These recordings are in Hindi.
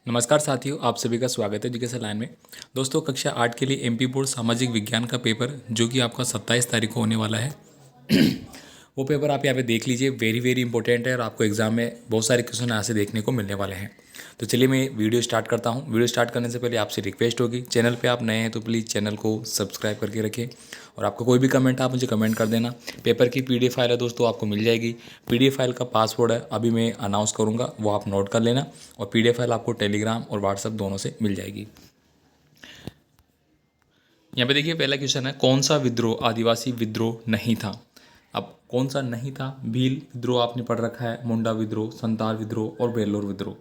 नमस्कार साथियों, आप सभी का स्वागत है एजुकेशन लाइन में। दोस्तों, कक्षा 8 के लिए एमपी बोर्ड सामाजिक विज्ञान का पेपर जो कि आपका 27 तारीख को होने वाला है वो पेपर आप यहाँ पे देख लीजिए। वेरी वेरी इंपॉर्टेंट है और आपको एग्जाम में बहुत सारे क्वेश्चन यहाँ से देखने को मिलने वाले हैं। तो चलिए मैं वीडियो स्टार्ट करता हूँ। वीडियो स्टार्ट करने से पहले आपसे रिक्वेस्ट होगी, चैनल पे आप नए हैं तो प्लीज़ चैनल को सब्सक्राइब करके रखें और आपका कोई भी कमेंट आप मुझे कमेंट कर देना। पेपर की पीडीएफ फाइल है दोस्तों, आपको मिल जाएगी। पीडीएफ फाइल का पासवर्ड है अभी मैं अनाउंस करूँगा, वो आप नोट कर लेना और पीडीएफ फाइल आपको टेलीग्राम और व्हाट्सएप दोनों से मिल जाएगी। यहाँ पे देखिए पहला क्वेश्चन है, कौन सा विद्रोह आदिवासी विद्रोह नहीं था। अब कौन सा नहीं था? भील विद्रोह आपने पढ़ रखा है, मुंडा विद्रोह, संताल विद्रोह और बेलोर विद्रोह।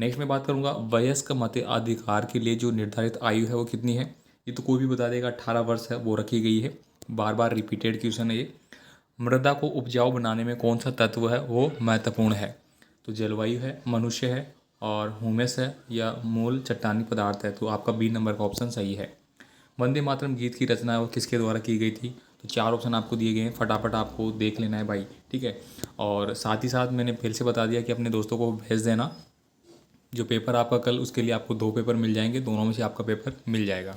नेक्स्ट मैं बात करूँगा वयस्क मताधिकार के लिए जो निर्धारित आयु है वो कितनी है। ये तो कोई भी बता देगा, 18 वर्ष है, वो रखी गई है। बार बार रिपीटेड क्वेश्चन है ये। मृदा को उपजाऊ बनाने में कौन सा तत्व है वो महत्वपूर्ण है। तो जलवायु है, मनुष्य है और ह्यूमस है या मूल चट्टानी पदार्थ है। तो आपका बी नंबर का ऑप्शन सही है। वंदे मातरम गीत की रचना वो किसके द्वारा की गई थी। तो 4 ऑप्शन आपको दिए गए हैं, फटाफट आपको देख लेना है भाई, ठीक है। और साथ ही साथ मैंने फिर से बता दिया कि अपने दोस्तों को भेज देना। जो पेपर आपका कल, उसके लिए आपको 2 पेपर मिल जाएंगे, दोनों में से आपका पेपर मिल जाएगा।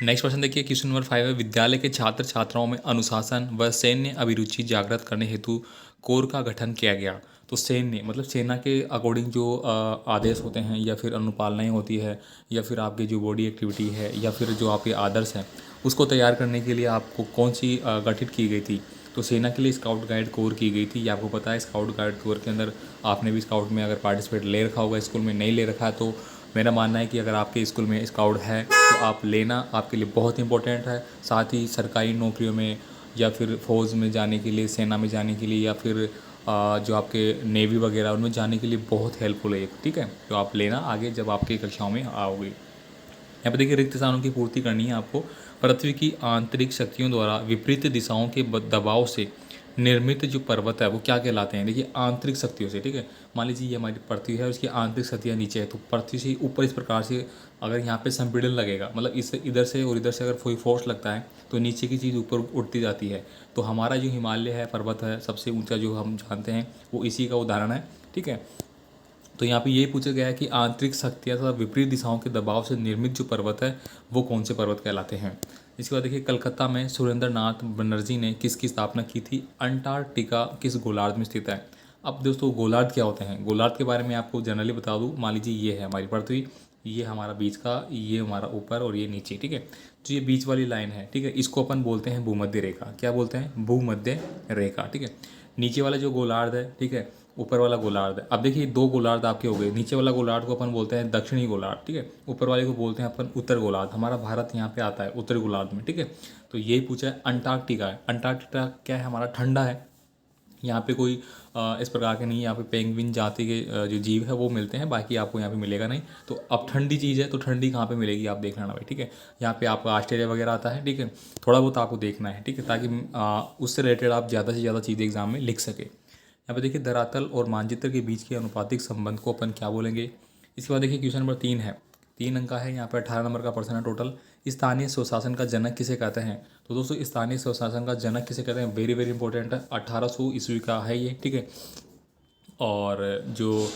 नेक्स्ट क्वेश्चन देखिए, क्वेश्चन नंबर 5 है, विद्यालय के छात्र छात्राओं में अनुशासन व सैन्य अभिरुचि जागृत करने हेतु कोर का गठन किया गया। तो सैन्य मतलब सेना के अकॉर्डिंग जो आदेश होते हैं या फिर अनुपालनाएँ होती है या फिर आपकी जो बॉडी एक्टिविटी है या फिर जो आपके आदर्श हैं, उसको तैयार करने के लिए आपको कौन सी गठित की गई थी। तो सेना के लिए स्काउट गाइड कोर की गई थी। ये आपको पता है, स्काउट गाइड कोर के अंदर आपने भी स्काउट में अगर पार्टिसिपेट ले रखा होगा, स्कूल में नहीं ले रखा है तो मेरा मानना है कि अगर आपके स्कूल में स्काउट है तो आप लेना, आपके लिए बहुत इंपॉर्टेंट है। साथ ही सरकारी नौकरियों में या फिर फौज में जाने के लिए, सेना में जाने के लिए या फिर जो आपके नेवी वगैरह उनमें जाने के लिए बहुत हेल्पफुल है ये, ठीक है। तो आप लेना आगे जब आपकी कक्षाओं में आओगे। यहाँ पे देखिए रिक्त स्थानों की पूर्ति करनी है आपको। पृथ्वी की आंतरिक शक्तियों द्वारा विपरीत दिशाओं के दबाव से निर्मित जो पर्वत है वो क्या कहलाते हैं। देखिए आंतरिक शक्तियों से, ठीक है। मान लीजिए ये हमारी पृथ्वी है और उसकी आंतरिक शक्तियाँ नीचे है, तो पृथ्वी से ऊपर इस प्रकार से अगर यहाँ पे संपीड़न लगेगा, मतलब इस इधर से और इधर से अगर कोई फोर्स लगता है तो नीचे की चीज़ ऊपर उठती जाती है। तो हमारा जो हिमालय है, पर्वत है, सबसे ऊंचा जो हम जानते हैं, वो इसी का उदाहरण है, ठीक है। तो यहाँ पे ये पूछा गया है कि आंतरिक शक्तियाँ तथा विपरीत दिशाओं के दबाव से निर्मित जो पर्वत है वो कौन से पर्वत कहलाते हैं। इसके बाद देखिए, कलकत्ता में सुरेंद्र नाथ बनर्जी ने किसकी स्थापना की थी। अंटार्कटिका किस गोलार्ध में स्थित है। अब दोस्तों गोलार्ध क्या होते हैं, गोलार्ध के बारे में आपको जनरली बता दूँ। मान लीजिए ये है हमारी पृथ्वी, ये हमारा बीच का, ये हमारा ऊपर और ये नीचे, ठीक है। तो ये बीच वाली लाइन है, ठीक है, इसको अपन बोलते हैं भूमध्य रेखा। क्या बोलते हैं? भूमध्य रेखा, ठीक है। नीचे वाला जो गोलार्ध है, ठीक है, ऊपर वाला गोलार्ध है। अब देखिए 2 गोलार्ध आपके हो गए। नीचे वाला गोलार्ध को अपन बोलते हैं दक्षिणी गोलार्ध, ठीक है। ऊपर वाले को बोलते हैं अपन उत्तर गोलार्ध। हमारा भारत यहाँ पे आता है उत्तर गोलार्ध में, ठीक है। तो यही पूछा है, अंटार्कटिका है। अंटार्कटिका क्या है? हमारा ठंडा है। यहाँ पे कोई इस प्रकार के नहीं, यहाँ पे पेंगुइन जाति के जो जीव है वो मिलते हैं, बाकी आपको यहाँ पे मिलेगा नहीं। तो अब ठंडी चीज़ है तो ठंडी कहाँ पे मिलेगी आप देख लेना भाई, ठीक है। यहाँ पे आपका ऑस्ट्रेलिया वगैरह आता है, ठीक है। थोड़ा बहुत आपको देखना है, ठीक है, ताकि उससे रिलेटेड आप ज़्यादा से ज़्यादा चीज़ें एग्जाम में लिख सके। यहाँ पे देखिए धरातल और मानचित्र के बीच के अनुपातिक संबंध को अपन क्या बोलेंगे। इसके बाद देखिए क्वेश्चन नंबर 3 है, 3 अंक का है। यहाँ पे 18 नंबर का प्रश्न है टोटल। स्थानीय स्वशासन का जनक किसे कहते हैं। तो दोस्तों स्थानीय स्वशासन का जनक किसे कहते हैं, वेरी वेरी इंपॉर्टेंट है। 1800 ईस्वी का है ये, ठीक है। और जो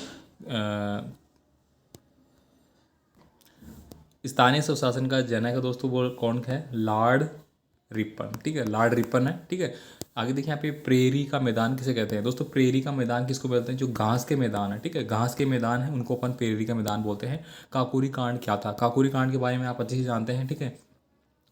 स्थानीय स्वशासन का जनक है दोस्तों वो कौन है, लॉर्ड रिपन, ठीक है, लॉर्ड रिपन है, ठीक है। आगे देखिए यहाँ पे प्रेरी का मैदान किसे कहते हैं। दोस्तों प्रेरी का मैदान किसको बोलते हैं, जो घास के मैदान है, ठीक है, घास के मैदान है उनको अपन प्रेरी का मैदान बोलते हैं। काकोरी कांड क्या था, काकोरी कांड के बारे में आप अच्छे से जानते हैं, ठीक है।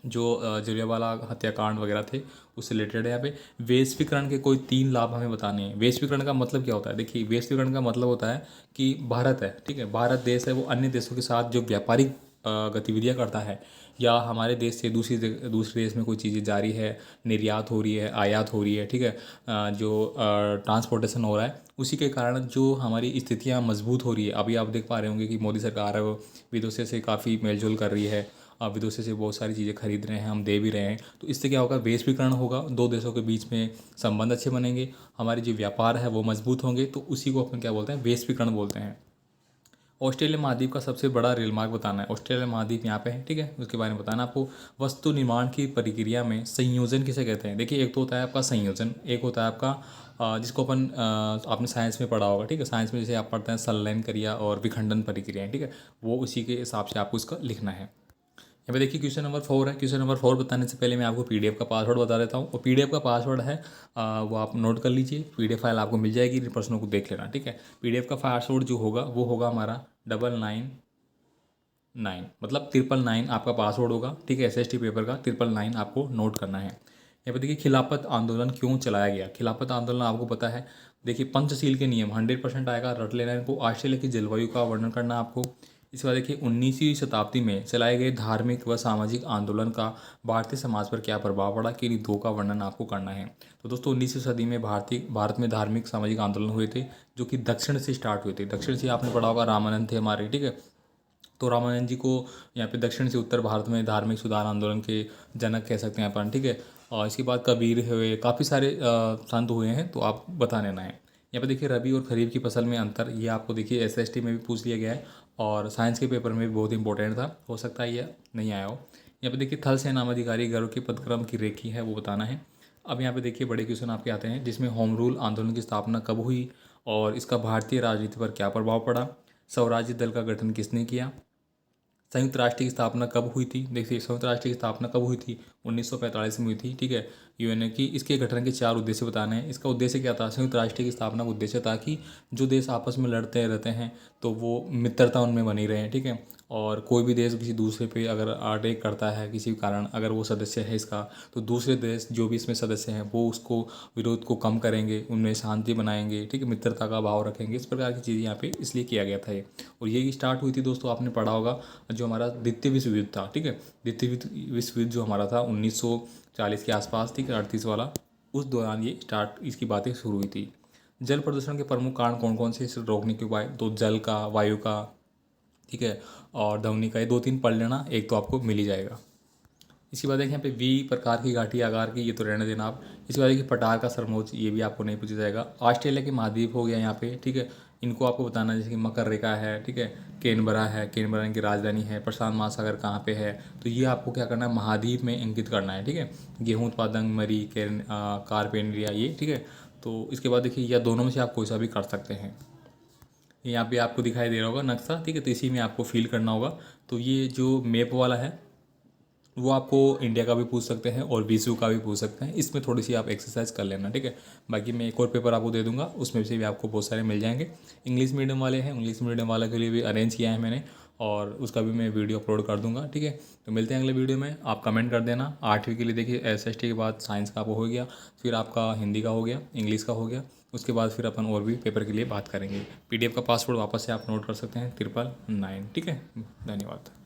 जो जलियांवाला हत्याकांड वगैरह थे उससे रिलेटेड है। यहाँ पे वैश्वीकरण के कोई 3 लाभ हमें बताने हैं। वैश्वीकरण का मतलब क्या होता है। देखिए वैश्वीकरण का मतलब होता है कि भारत है, ठीक है, भारत देश है, वो अन्य देशों के साथ जो व्यापारिक गतिविधियाँ करता है या हमारे देश से दूसरे देश में कोई चीज़ें जारी है, निर्यात हो रही है, आयात हो रही है, ठीक है, जो ट्रांसपोर्टेशन हो रहा है, उसी के कारण जो हमारी स्थितियाँ मजबूत हो रही है। अभी आप देख पा रहे होंगे कि मोदी सरकार है वो विदेशों से काफ़ी मेलजोल कर रही है, विदेशों से बहुत सारी चीज़ें खरीद रहे हैं, हम दे भी रहे हैं। तो इससे क्या होगा, वैश्वीकरण होगा, 2 देशों के बीच में संबंध अच्छे बनेंगे, हमारे जो व्यापार है वो मजबूत होंगे। तो उसी को अपन क्या बोलते हैं, वैश्वीकरण बोलते हैं। ऑस्ट्रेलिया महाद्वीप का सबसे बड़ा रेल मार्ग बताना है। ऑस्ट्रेलिया महाद्वीप यहाँ पे है, ठीक है, उसके बारे में बताना आपको। वस्तु निर्माण की प्रक्रिया में संयोजन किसे कहते हैं? देखिए, एक तो होता है आपका संयोजन, एक होता है आपका जिसको अपन आपने साइंस में पढ़ा होगा, ठीक है, साइंस में जैसे आप पढ़ते हैं संलयन क्रिया और विखंडन प्रक्रियाएं, ठीक है, वो उसी के हिसाब से आपको इसका लिखना है। यहाँ पे देखिए क्वेश्चन नंबर 4 है। क्वेश्चन नंबर 4 बताने से पहले मैं आपको पीडीएफ का पासवर्ड बता देता हूँ। और पीडीएफ का पासवर्ड है वो आप नोट कर लीजिए, पीडीएफ फाइल आपको मिल जाएगी, इन प्रश्नों को देख लेना, ठीक है। पीडीएफ का पासवर्ड जो होगा वो होगा हमारा 999, मतलब 999 आपका पासवर्ड होगा, ठीक है। एसएसटी पेपर का 999 आपको नोट करना है। यहाँ पे देखिए खिलाफत आंदोलन क्यों चलाया गया? खिलाफत आंदोलन आपको पता है, देखिए पंचशील के नियम 100% आएगा, रट लेना इनको। ऑस्ट्रेलिया की जलवायु का वर्णन करना आपको। इसके बाद देखिए 19वीं शताब्दी में चलाए गए धार्मिक व सामाजिक आंदोलन का भारतीय समाज पर क्या प्रभाव पड़ा, कि इन दो का वर्णन आपको करना है। तो दोस्तों 19वीं सदी में भारत में धार्मिक सामाजिक आंदोलन हुए थे, जो कि दक्षिण से स्टार्ट हुए थे। दक्षिण से आपने पढ़ा होगा, रामानंद थे हमारे, ठीक है। तो रामानंद जी को यहाँ पे दक्षिण से उत्तर भारत में धार्मिक सुधार आंदोलन के जनक कह सकते हैं अपन, ठीक है। और इसके बाद कबीर हुए, काफ़ी सारे संत हुए हैं, तो आप बता लेना है। यहाँ पे देखिए रबी और खरीफ की फसल में अंतर, ये आपको देखिए एसएसटी में भी पूछ लिया गया है और साइंस के पेपर में भी बहुत इंपॉर्टेंट था, हो सकता है ये नहीं आया हो। यहाँ पे देखिए थल सेनाधिकारी गर्व के पदक्रम की रेखी है, वो बताना है। अब यहाँ पे देखिए बड़े क्वेश्चन आपके आते हैं, जिसमें होम रूल आंदोलन की स्थापना कब हुई और इसका भारतीय राजनीति पर क्या प्रभाव पड़ा, स्वराज्य दल का गठन किसने किया, संयुक्त राष्ट्र की स्थापना कब हुई थी। देखिए संयुक्त राष्ट्र की स्थापना कब हुई थी, 1945 में हुई थी, ठीक है। यूएनए की, इसके गठन के 4 उद्देश्य बताने हैं। इसका उद्देश्य क्या था? संयुक्त राष्ट्र की स्थापना का उद्देश्य था कि जो देश आपस में लड़ते रहते हैं तो वो मित्रता उनमें बनी रहे, ठीक है। और कोई भी देश किसी दूसरे पे अगर अटैक करता है किसी भी कारण, अगर वो सदस्य है इसका, तो दूसरे देश जो भी इसमें सदस्य हैं वो उसको विरोध को कम करेंगे, उनमें शांति बनाएंगे, ठीक है, मित्रता का भाव रखेंगे। इस प्रकार की चीज़ें यहाँ पे इसलिए किया गया था ये। और ये स्टार्ट हुई थी दोस्तों, आपने पढ़ा होगा, जो हमारा द्वितीय विश्व युद्ध था, ठीक है। द्वितीय विश्व युद्ध जो हमारा था 1940 के आसपास, ठीक है, 38 वाला, उस दौरान ये स्टार्ट इसकी बातें शुरू हुई थी। जल प्रदूषण के प्रमुख कारण कौन कौन से, इसे रोकने के उपाय? तो जल का, वायु का, ठीक है, और ध्वनि का, ये 2-3 पढ़ लेना, एक तो आपको मिल ही जाएगा। इसके बाद देखिए यहाँ पे वी प्रकार की घाटी आकार की, ये तो रहने देना आप। इसके बाद देखिए पठार का सरमोज, ये भी आपको नहीं पूछा जाएगा। ऑस्ट्रेलिया के महाद्वीप हो गया यहाँ पे, ठीक है, इनको आपको बताना है, जैसे कि मकर रेखा है, ठीक है, केनबरा है, केनबरा इनकी राजधानी है, प्रशांत महासागर कहाँ पे है, तो ये आपको क्या करना है, महाद्वीप में इंगित करना है, ठीक है। गेहूँ उत्पादन मरी कारपेनिया, ये ठीक है। तो इसके बाद देखिए या दोनों में से आप कोई सा भी कर सकते हैं। यहाँ पे आपको दिखाई दे रहा होगा नक्शा, ठीक है, तो इसी में आपको फिल करना होगा। तो ये जो मैप वाला है वो आपको इंडिया का भी पूछ सकते हैं और विश्व का भी पूछ सकते हैं, इसमें थोड़ी सी आप एक्सरसाइज कर लेना, ठीक है। बाकी मैं एक और पेपर आपको दे दूंगा, उसमें से भी आपको बहुत सारे मिल जाएंगे। इंग्लिश मीडियम वाले हैं, इंग्लिश मीडियम वाले के लिए भी अरेंज किया है मैंने, और उसका भी मैं वीडियो अपलोड कर दूंगा, ठीक है। तो मिलते हैं अगले वीडियो में, आप कमेंट कर देना। 8वीं के लिए देखिए एसएसटी के बाद साइंस का हो गया, फिर आपका हिंदी का हो गया, इंग्लिश का हो गया, उसके बाद फिर अपन और भी पेपर के लिए बात करेंगे। पीडीएफ का पासवर्ड वापस से आप नोट कर सकते हैं 999, ठीक है। धन्यवाद।